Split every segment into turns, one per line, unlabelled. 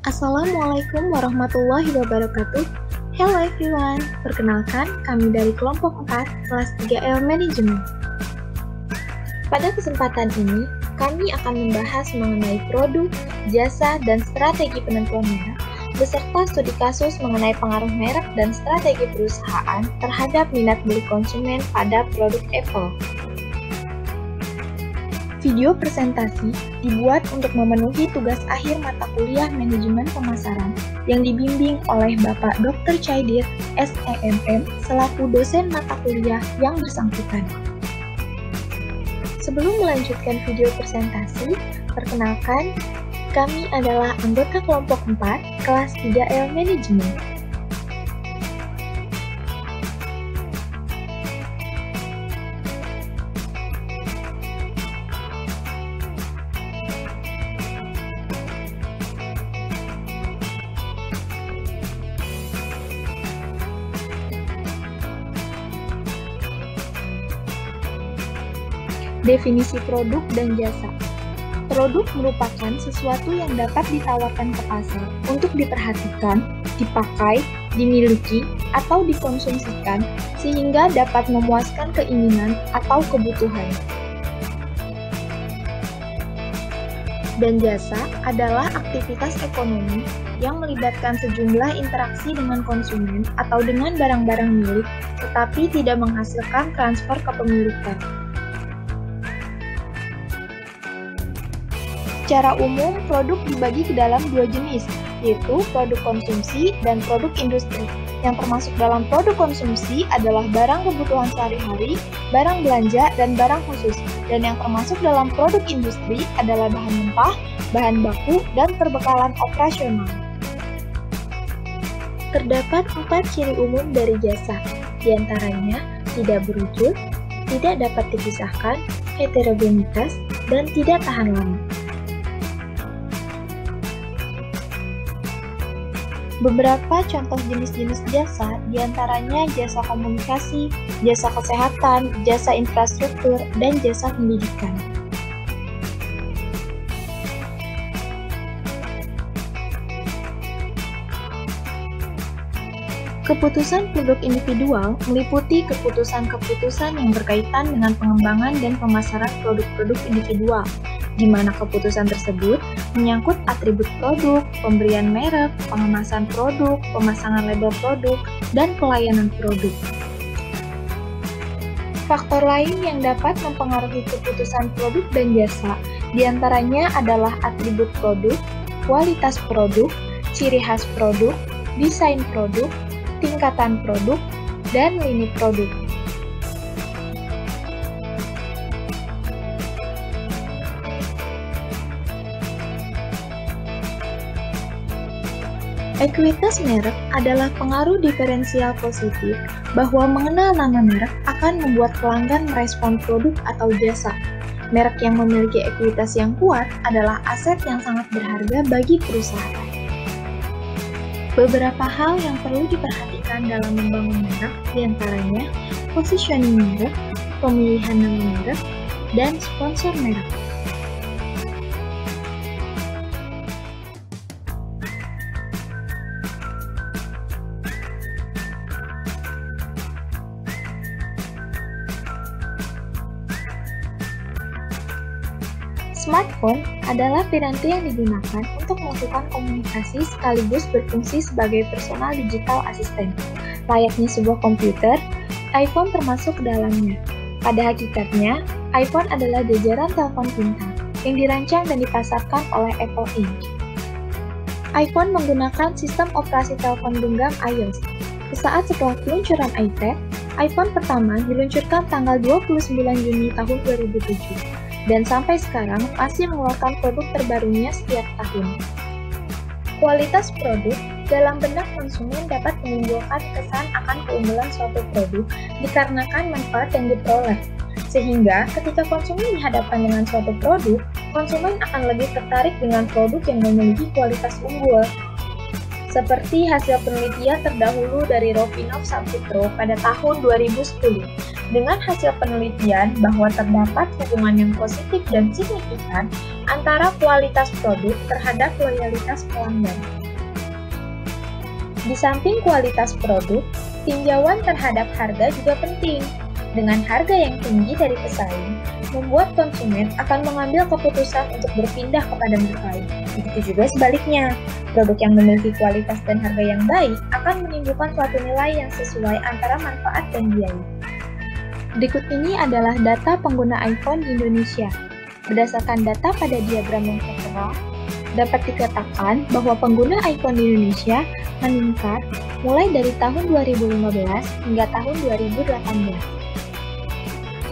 Assalamualaikum warahmatullahi wabarakatuh. Hello everyone, perkenalkan kami dari kelompok 4 kelas 3L Manajemen. Pada kesempatan ini, kami akan membahas mengenai produk, jasa, dan strategi penentuan merek, beserta studi kasus mengenai pengaruh merek dan strategi perusahaan terhadap minat beli konsumen pada produk Apple. Video presentasi dibuat untuk memenuhi tugas akhir mata kuliah Manajemen Pemasaran yang dibimbing oleh Bapak Dr. Chaidir, SEMM, selaku dosen mata kuliah yang bersangkutan. Sebelum melanjutkan video presentasi, perkenalkan, kami adalah anggota kelompok 4, kelas 3L Manajemen. Definisi produk dan jasa. Produk merupakan sesuatu yang dapat ditawarkan ke pasar untuk diperhatikan, dipakai, dimiliki, atau dikonsumsikan sehingga dapat memuaskan keinginan atau kebutuhan. Dan jasa adalah aktivitas ekonomi yang melibatkan sejumlah interaksi dengan konsumen atau dengan barang-barang milik, tetapi tidak menghasilkan transfer kepemilikan. Secara umum, produk dibagi ke dalam dua jenis, yaitu produk konsumsi dan produk industri. Yang termasuk dalam produk konsumsi adalah barang kebutuhan sehari-hari, barang belanja, dan barang khusus. Dan yang termasuk dalam produk industri adalah bahan mentah, bahan baku, dan perbekalan operasional. Terdapat 4 ciri umum dari jasa, diantaranya tidak berwujud, tidak dapat dipisahkan, heterogenitas, dan tidak tahan lama. Beberapa contoh jenis-jenis jasa, diantaranya jasa komunikasi, jasa kesehatan, jasa infrastruktur, dan jasa pendidikan. Keputusan produk individual meliputi keputusan-keputusan yang berkaitan dengan pengembangan dan pemasaran produk-produk individual, di mana keputusan tersebut menyangkut atribut produk, pemberian merek, pengemasan produk, pemasangan label produk, dan pelayanan produk. Faktor lain yang dapat mempengaruhi keputusan produk dan jasa diantaranya adalah atribut produk, kualitas produk, ciri khas produk, desain produk, tingkatan produk, dan lini produk. Ekuitas merek adalah pengaruh diferensial positif bahwa mengenal nama merek akan membuat pelanggan merespon produk atau jasa. Merek yang memiliki ekuitas yang kuat adalah aset yang sangat berharga bagi perusahaan. Beberapa hal yang perlu diperhatikan dalam membangun merek diantaranya positioning merek, pemilihan nama merek, dan sponsor merek. Smartphone adalah piranti yang digunakan untuk melakukan komunikasi sekaligus berfungsi sebagai personal digital assistant. Layaknya sebuah komputer, iPhone termasuk ke dalamnya. Pada hakikatnya, iPhone adalah jajaran telepon pintar yang dirancang dan dipasarkan oleh Apple Inc. iPhone menggunakan sistem operasi telepon genggam iOS. Sesaat setelah peluncuran iPad, iPhone pertama diluncurkan tanggal 29 Juni tahun 2007. Dan sampai sekarang masih mengeluarkan produk terbarunya setiap tahun. Kualitas produk dalam benak konsumen dapat menimbulkan kesan akan keunggulan suatu produk dikarenakan manfaat yang diperoleh. Sehingga ketika konsumen dihadapkan dengan suatu produk, konsumen akan lebih tertarik dengan produk yang memiliki kualitas unggul. seperti hasil penelitian terdahulu dari Rovinov Saputro pada tahun 2010. Dengan hasil penelitian bahwa terdapat hubungan yang positif dan signifikan antara kualitas produk terhadap loyalitas pelanggan. Di samping kualitas produk, tinjauan terhadap harga juga penting. Dengan harga yang tinggi dari pesaing, membuat konsumen akan mengambil keputusan untuk berpindah kepada merek lain. Begitu juga sebaliknya, produk yang memiliki kualitas dan harga yang baik akan menimbulkan suatu nilai yang sesuai antara manfaat dan biaya. Berikut ini adalah data pengguna iPhone di Indonesia. Berdasarkan data pada diagram yang tertera, dapat dikatakan bahwa pengguna iPhone di Indonesia meningkat mulai dari tahun 2015 hingga tahun 2018.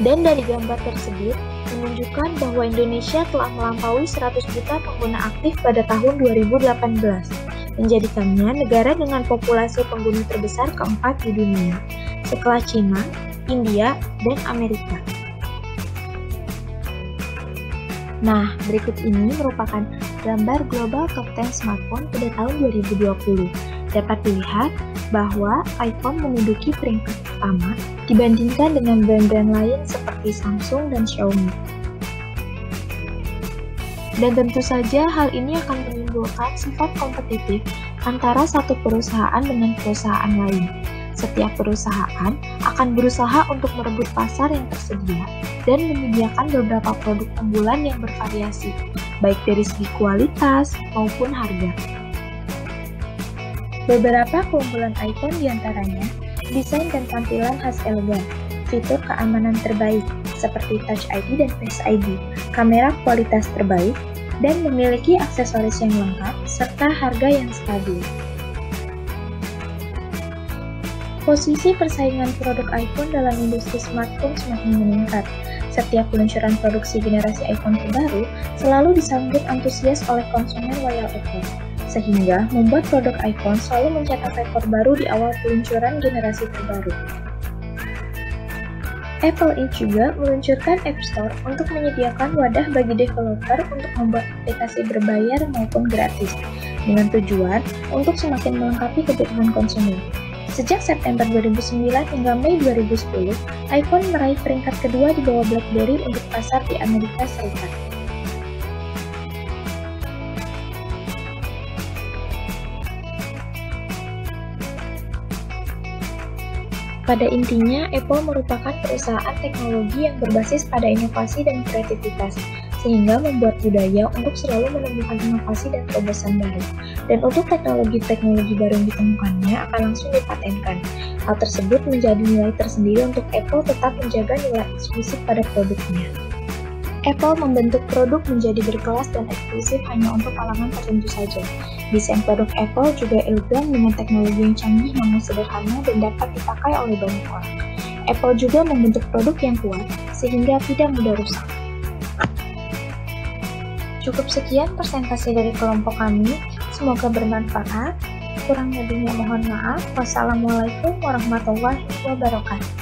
Dan dari gambar tersebut menunjukkan bahwa Indonesia telah melampaui 100 juta pengguna aktif pada tahun 2018, menjadikannya negara dengan populasi pengguna terbesar keempat di dunia, setelah Cina, India, dan Amerika. Nah, berikut ini merupakan gambar global top 10 smartphone pada tahun 2020. Dapat dilihat bahwa iPhone menduduki peringkat pertama dibandingkan dengan brand-brand lain seperti Samsung dan Xiaomi. Dan tentu saja hal ini akan menimbulkan sifat kompetitif antara satu perusahaan dengan perusahaan lain. Setiap perusahaan akan berusaha untuk merebut pasar yang tersedia dan menyediakan beberapa produk unggulan yang bervariasi, baik dari segi kualitas maupun harga. Beberapa keunggulan iPhone diantaranya desain dan tampilan khas elegan, fitur keamanan terbaik seperti Touch ID dan Face ID, kamera kualitas terbaik, dan memiliki aksesoris yang lengkap serta harga yang stabil. Posisi persaingan produk iPhone dalam industri smartphone semakin meningkat. Setiap peluncuran produksi generasi iPhone terbaru selalu disambut antusias oleh konsumen loyal Apple, sehingga membuat produk iPhone selalu mencetak rekor baru di awal peluncuran generasi terbaru. Apple Inc. juga meluncurkan App Store untuk menyediakan wadah bagi developer untuk membuat aplikasi berbayar maupun gratis, dengan tujuan untuk semakin melengkapi kebutuhan konsumen. Sejak September 2009 hingga Mei 2010, iPhone meraih peringkat kedua di bawah BlackBerry untuk pasar di Amerika Serikat. Pada intinya, Apple merupakan perusahaan teknologi yang berbasis pada inovasi dan kreativitas, sehingga membuat budaya untuk selalu menemukan inovasi dan terobosan baru. Dan untuk teknologi-teknologi baru yang ditemukannya akan langsung dipatenkan. Hal tersebut menjadi nilai tersendiri untuk Apple tetap menjaga nilai eksklusif pada produknya. Apple membentuk produk menjadi berkelas dan eksklusif hanya untuk kalangan tertentu saja. Desain produk Apple juga elegan dengan teknologi yang canggih namun sederhana dan dapat dipakai oleh banyak orang. Apple juga membentuk produk yang kuat, sehingga tidak mudah rusak. Cukup sekian presentasi dari kelompok kami, semoga bermanfaat. Kurang lebihnya mohon maaf. Wassalamualaikum warahmatullahi wabarakatuh.